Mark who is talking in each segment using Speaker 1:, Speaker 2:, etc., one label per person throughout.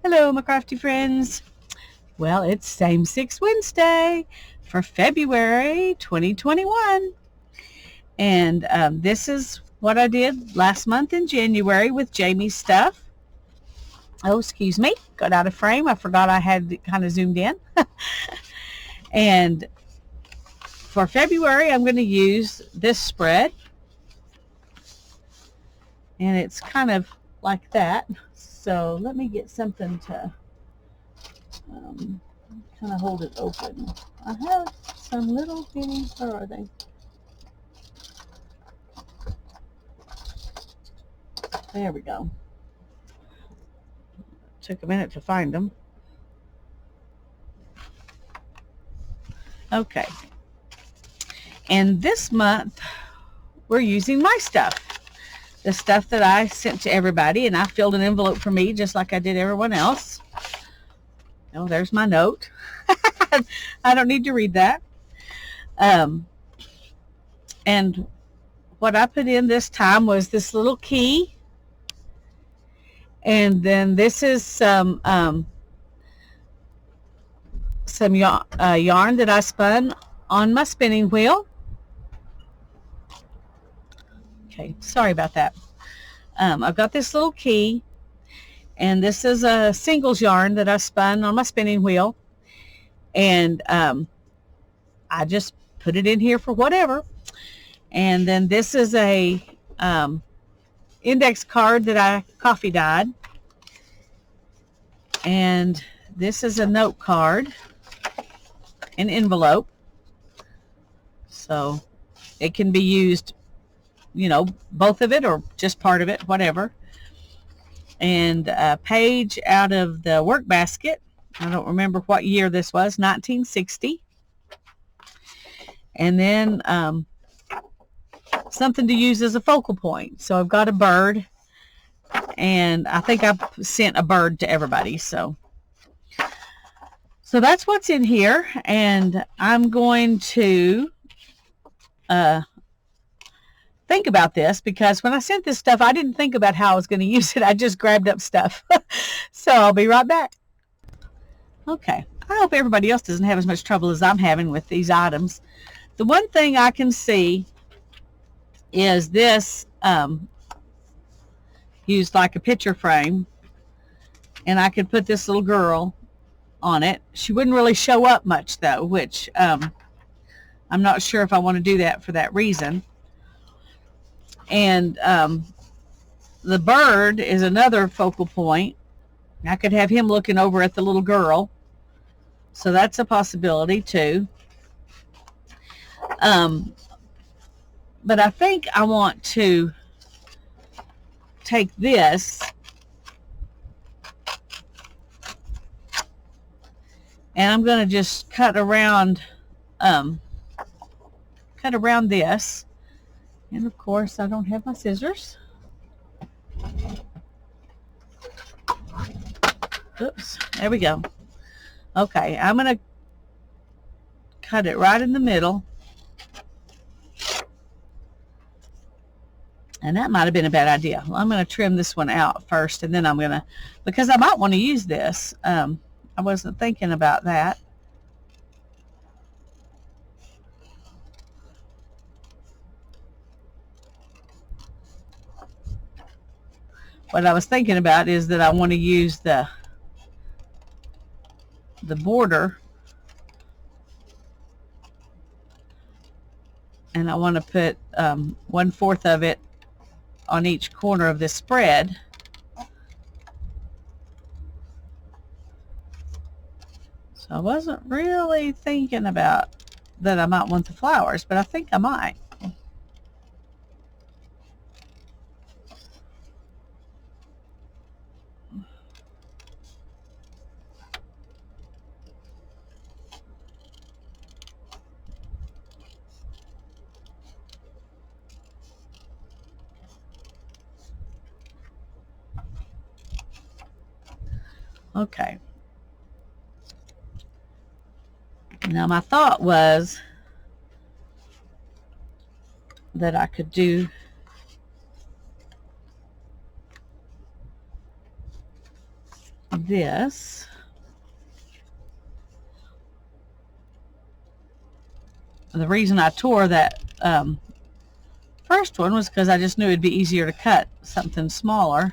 Speaker 1: Hello, my crafty friends. Well, it's Same Six Wednesday for February 2021. And this is what I did last month in January with Jamie's stuff. Oh, excuse me. Got out of frame. I forgot I had it kind of zoomed in. And for February, I'm going to use this spread. And it's kind of like that. So let me get something to kind of hold it open. I have some little bitty, where are they? There we go. Took a minute to find them. Okay. And this month, we're using my stuff. The stuff that I sent to everybody, and I filled an envelope for me just like I did everyone else. Oh, there's my note. I don't need to read that. And what I put in this time was this little key. And then this is some yarn that I spun on my spinning wheel. Okay, sorry about that. I've got this little key, and this is a singles yarn that I spun on my spinning wheel. And I just put it in here for whatever. And then this is a index card that I coffee dyed. And this is a note card, an envelope. So it can be used, both of it or just part of it, whatever. And a page out of the work basket. I don't remember what year this was, 1960. And then something to use as a focal point. So I've got a bird, and I think I sent a bird to everybody. So that's what's in here, and I'm going to think about this, because when I sent this stuff, I didn't think about how I was going to use it. I just grabbed up stuff. So I'll be right back. Okay. I hope everybody else doesn't have as much trouble as I'm having with these items. The one thing I can see is this used like a picture frame, and I could put this little girl on it. She wouldn't really show up much though, which I'm not sure if I want to do that for that reason. And the bird is another focal point. I could have him looking over at the little girl, so that's a possibility too. But I think I want to take this and I'm going to just cut around this. And of course, I don't have my scissors. Oops, there we go. Okay, I'm going to cut it right in the middle. And that might have been a bad idea. Well, I'm going to trim this one out first, and then I'm going to, because I might want to use this. I wasn't thinking about that. What I was thinking about is that I want to use the border, and I want to put 1/4 of it on each corner of this spread. So I wasn't really thinking about that I might want the flowers, but I think I might. Okay. Now my thought was that I could do this. The reason I tore that first one was because I just knew it'd be easier to cut something smaller.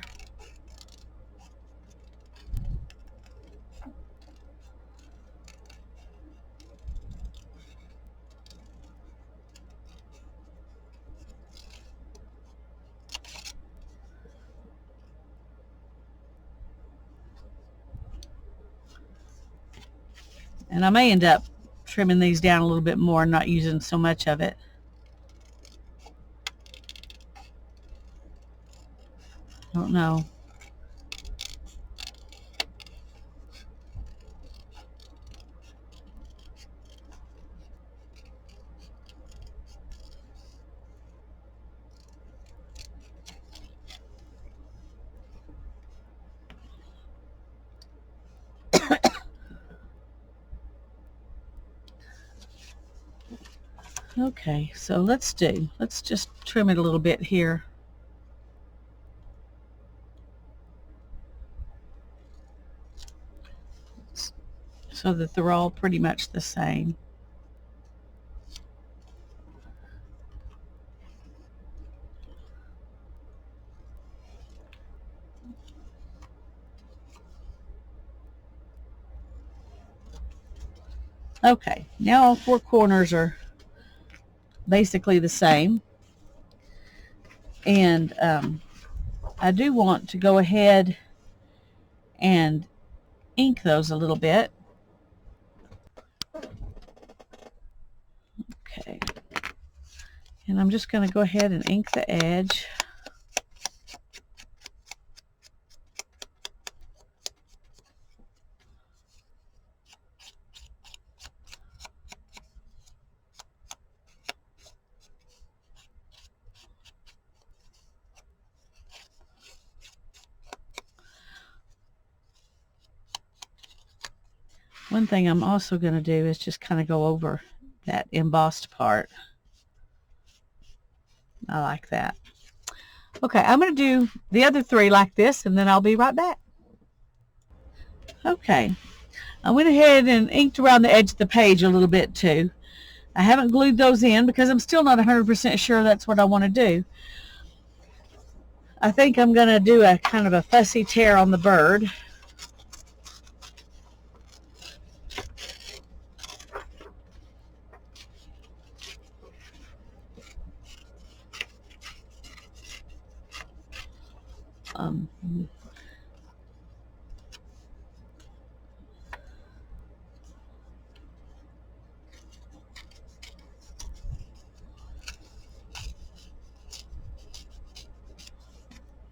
Speaker 1: And I may end up trimming these down a little bit more and not using so much of it. I don't know. Okay, so let's just trim it a little bit here. So that they're all pretty much the same. Okay, now all four corners are basically the same. And I do want to go ahead and ink those a little bit. Okay. And I'm just going to go ahead and ink the edge. One thing I'm also going to do is just kind of go over that embossed part. I like that. Okay, I'm going to do the other three like this, and then I'll be right back. Okay, I went ahead and inked around the edge of the page a little bit too. I haven't glued those in because I'm still not 100% sure that's what I want to do. I think I'm going to do a kind of a fussy tear on the bird.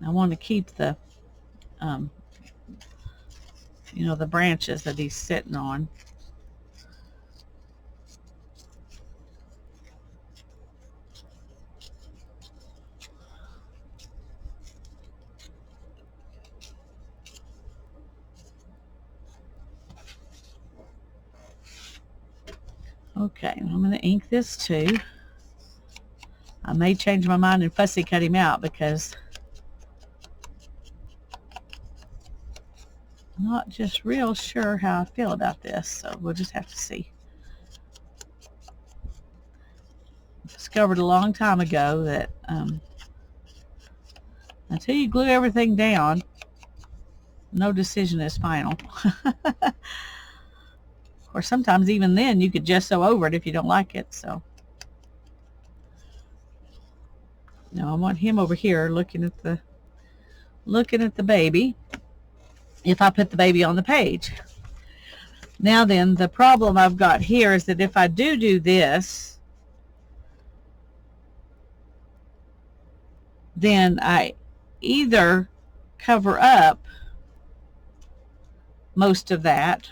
Speaker 1: I want to keep the, you know, the branches that he's sitting on. Okay, I'm going to ink this too. I may change my mind and fussy cut him out because I'm not just real sure how I feel about this, so we'll just have to see. Discovered a long time ago that until you glue everything down, no decision is final. Or sometimes even then you could just sew over it if you don't like it. So now I want him over here looking at the baby. If I put the baby on the page. Now then, the problem I've got here is that if I do this, then I either cover up most of that,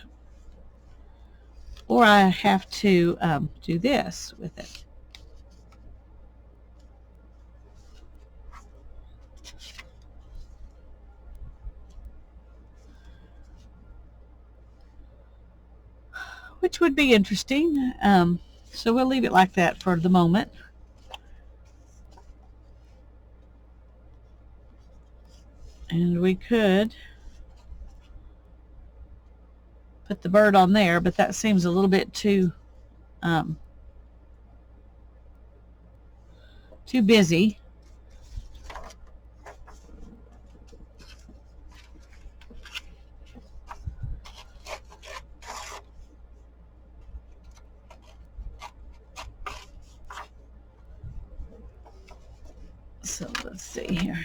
Speaker 1: or I have to do this with it. Which would be interesting. So we'll leave it like that for the moment. And we could put the bird on there, but that seems a little bit too busy. So let's see here.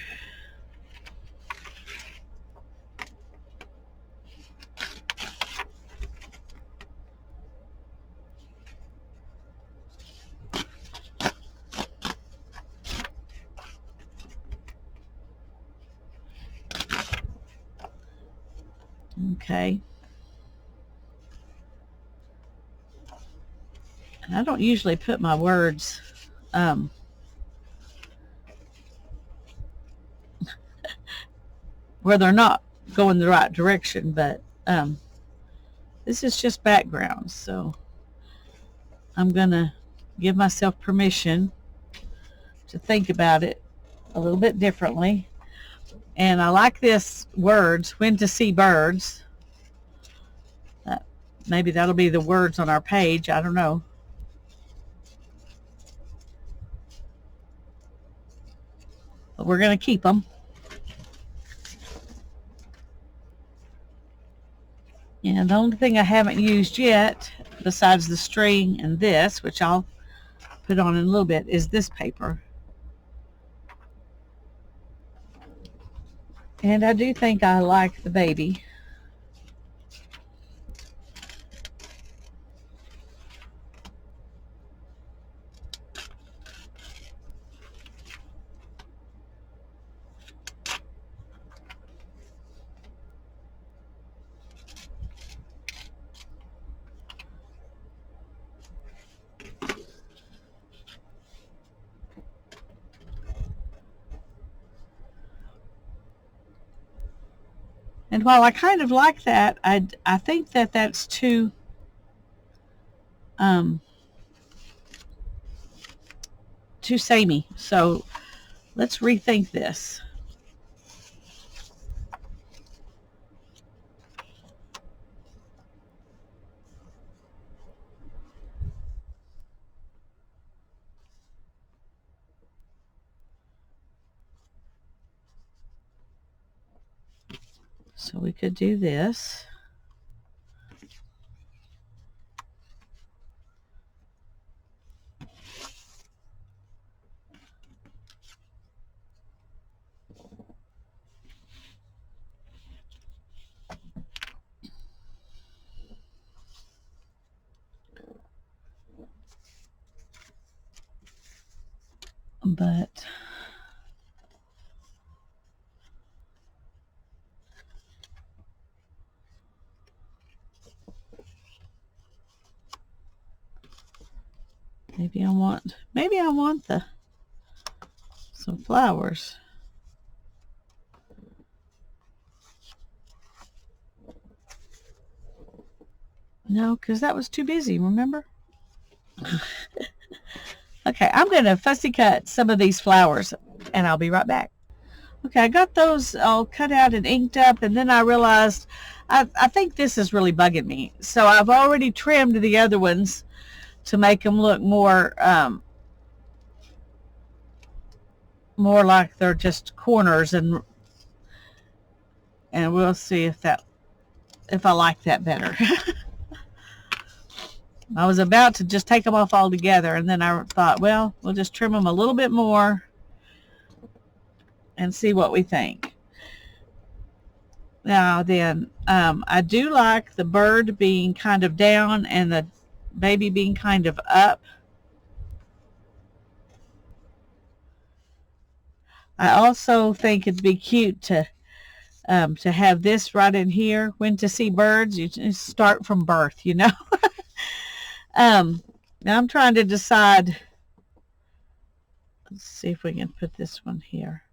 Speaker 1: Okay. And I don't usually put my words where they're not going the right direction, but this is just background, so I'm gonna give myself permission to think about it a little bit differently. And I like this words, when to see birds. Maybe that'll be the words on our page, I don't know. But we're going to keep them. And the only thing I haven't used yet, besides the string and this, which I'll put on in a little bit, is this paper. And I do think I like the baby. And while I kind of like that, I think that that's too samey. So let's rethink this. So we could do this. But maybe I want some flowers. No, because that was too busy, remember? Okay, I'm going to fussy cut some of these flowers, and I'll be right back. Okay, I got those all cut out and inked up, and then I realized I think this is really bugging me. So I've already trimmed the other ones to make them look more like they're just corners, and we'll see if I like that better. I was about to just take them off altogether, and then I thought, well, we'll just trim them a little bit more and see what we think. Now then, I do like the bird being kind of down and the baby being kind of up. I also think it'd be cute to have this right in here. When to see birds, you just start from birth, you know. Now I'm trying to decide. Let's see if we can put this one here.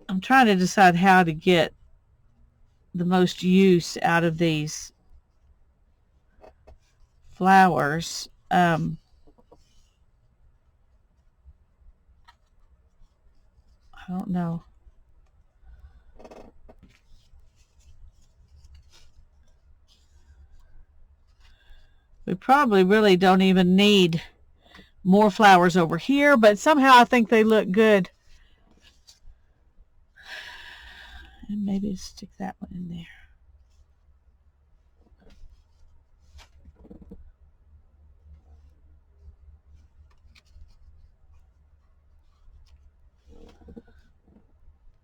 Speaker 1: I'm trying to decide how to get the most use out of these flowers. I don't know. We probably really don't even need more flowers over here, but somehow I think they look good. And maybe stick that one in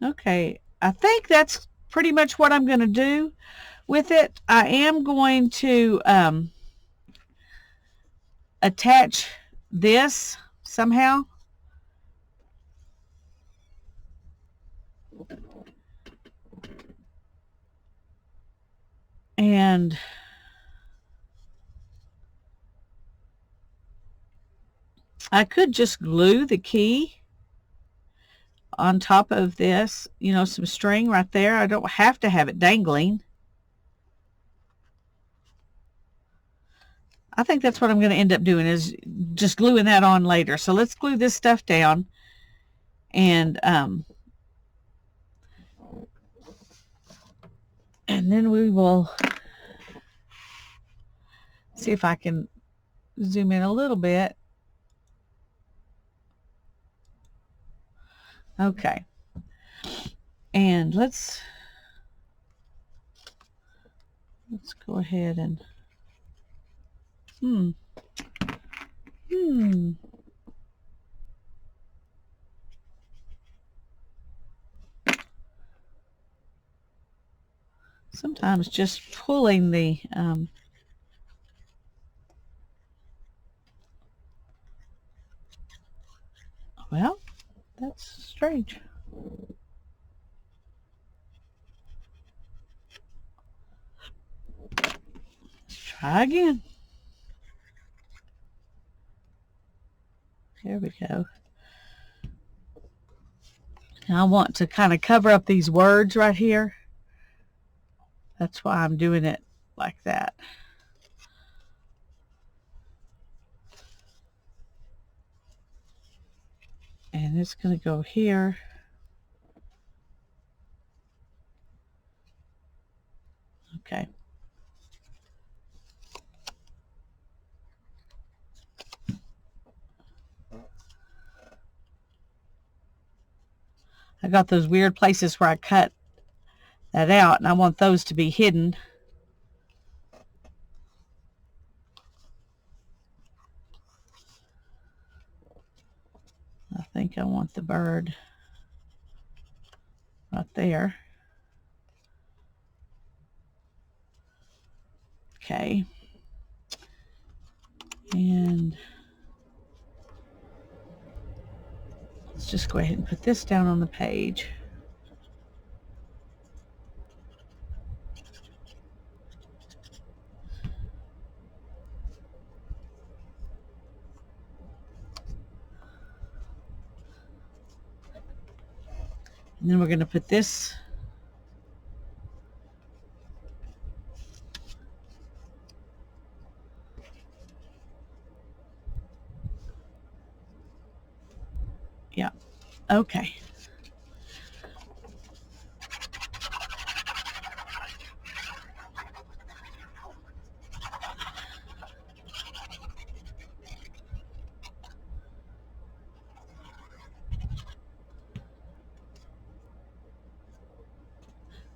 Speaker 1: there. Okay, I think that's pretty much what I'm going to do with it. I am going to attach this somehow. And I could just glue the key on top of this, you know, some string right there. I don't have to have it dangling. I think that's what I'm going to end up doing, is just gluing that on later. So let's glue this stuff down, and then we will see if I can zoom in a little bit. Okay. And let's go ahead and sometimes just pulling the well, that's strange. Let's try again. There we go. Now I want to kind of cover up these words right here. That's why I'm doing it like that. And it's going to go here. Okay. I got those weird places where I cut that out, and I want those to be hidden. I think I want the bird right there. Okay. And let's just go ahead and put this down on the page. And then we're going to put this yeah. Okay.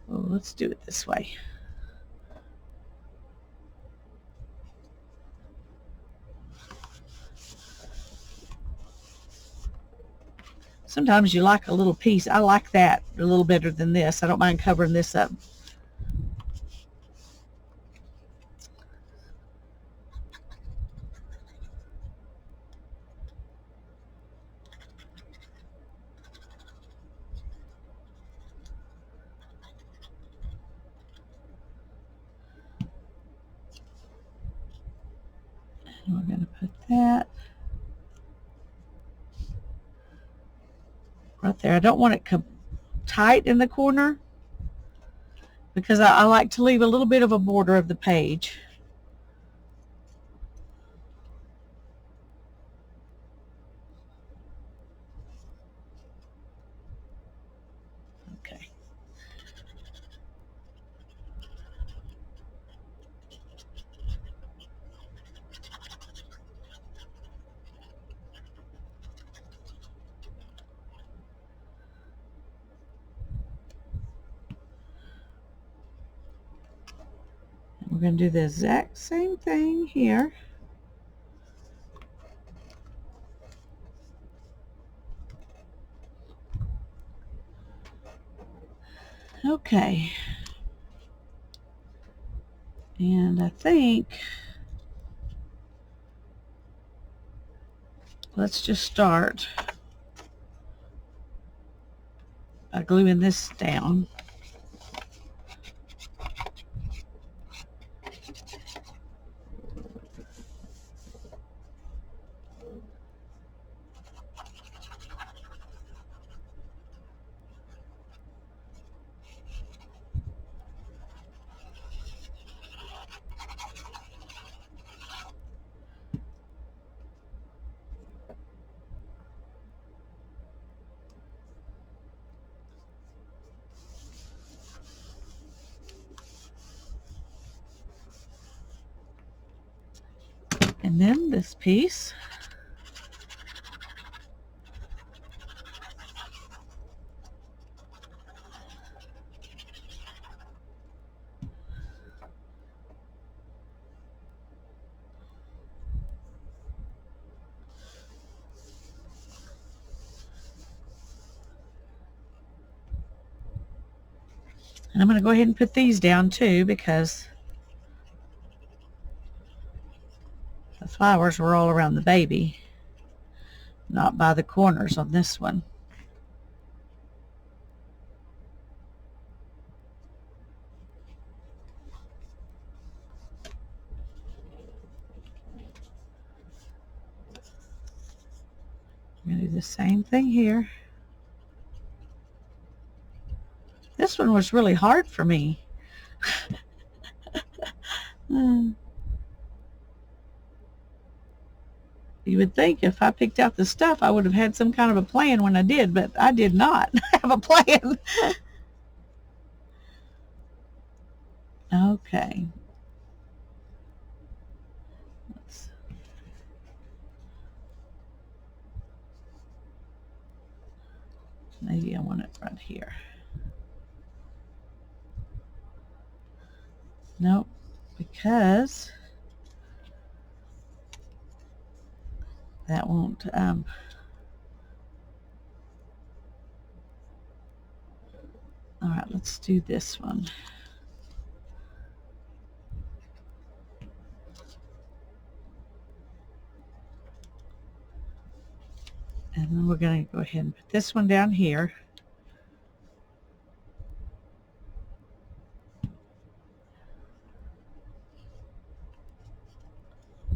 Speaker 1: Well, let's do it this way. Sometimes you like a little piece. I like that a little better than this. I don't mind covering this up. And we're going to put that right there. I don't want it tight in the corner because I like to leave a little bit of a border of the page. Okay. We're going to do the exact same thing here. Okay. And I think let's just start by gluing this down. And then this piece. And I'm going to go ahead and put these down too, because the flowers were all around the baby, not by the corners on this one. I'm going to do the same thing here. This one was really hard for me. You would think if I picked out the stuff, I would have had some kind of a plan when I did, but I did not have a plan. Okay. Maybe I want it right here. Nope, because that won't, all right, let's do this one. And then we're going to go ahead and put this one down here.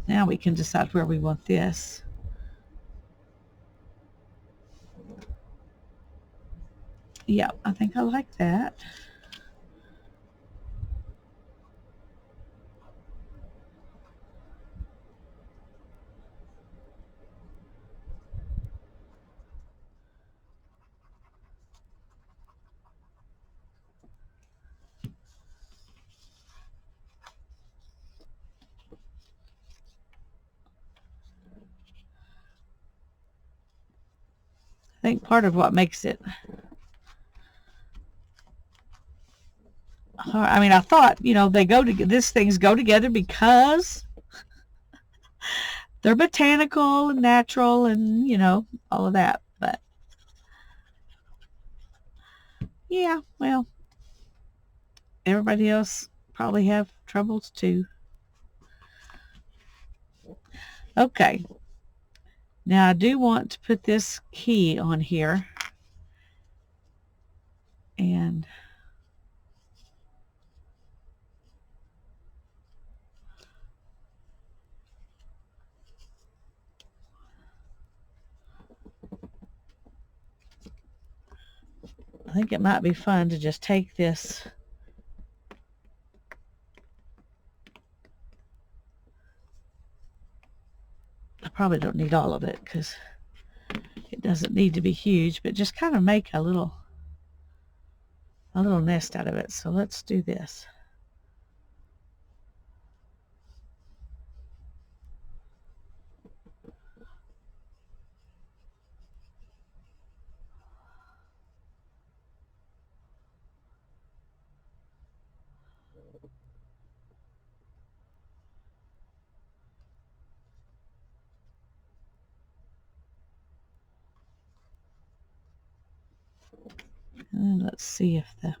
Speaker 1: Now we can decide where we want this. Yeah, I think I like that. I think part of what makes it hard, I mean, I thought, you know, these things go together because they're botanical and natural and, you know, all of that. But yeah, well, everybody else probably have troubles too. Okay. Now I do want to put this key on here. And I think it might be fun to just take this I probably don't need all of it because it doesn't need to be huge, but just kind of make a little nest out of it. So let's do this. And let's see if the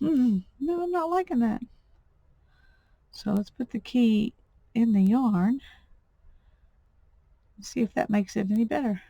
Speaker 1: no, I'm not liking that. So let's put the key in the yarn and see if that makes it any better.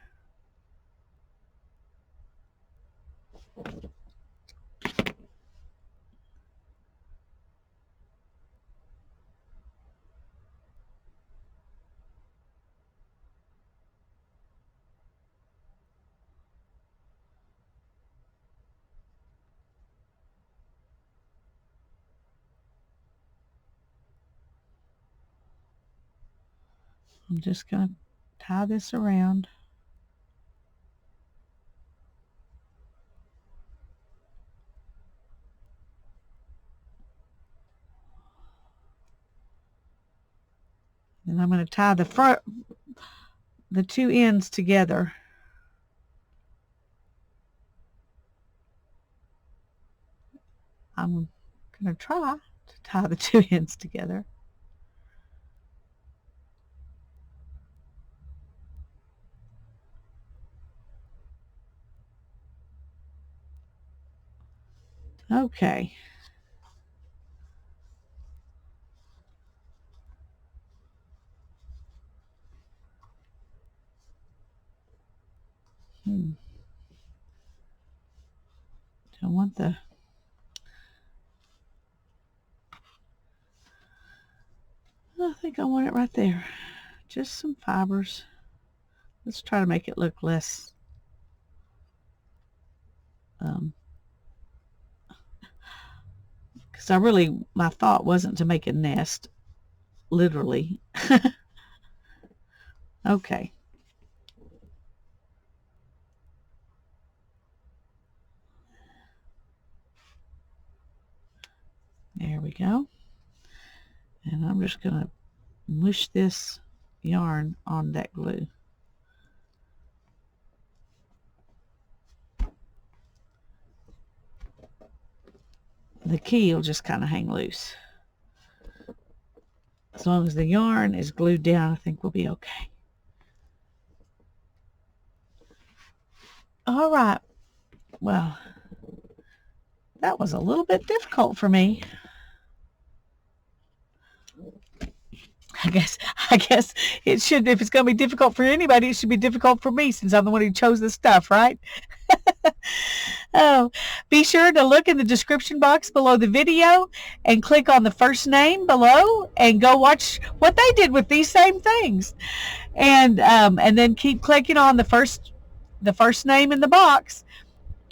Speaker 1: I'm just going to tie this around. And I'm going to tie the two ends together. I'm going to try to tie the two ends together. Okay. Don't want the I think I want it right there. Just some fibers. Let's try to make it look less because my thought wasn't to make a nest, literally. Okay. There we go. And I'm just going to mush this yarn on that glue. The key will just kind of hang loose. As long as the yarn is glued down, I think we'll be okay. All right. Well, that was a little bit difficult for me. I guess it should, if it's going to be difficult for anybody, it should be difficult for me since I'm the one who chose the stuff, right? Oh, be sure to look in the description box below the video and click on the first name below and go watch what they did with these same things. And then keep clicking on the first name in the box,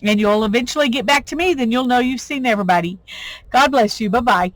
Speaker 1: and you'll eventually get back to me. Then you'll know you've seen everybody. God bless you. Bye-bye.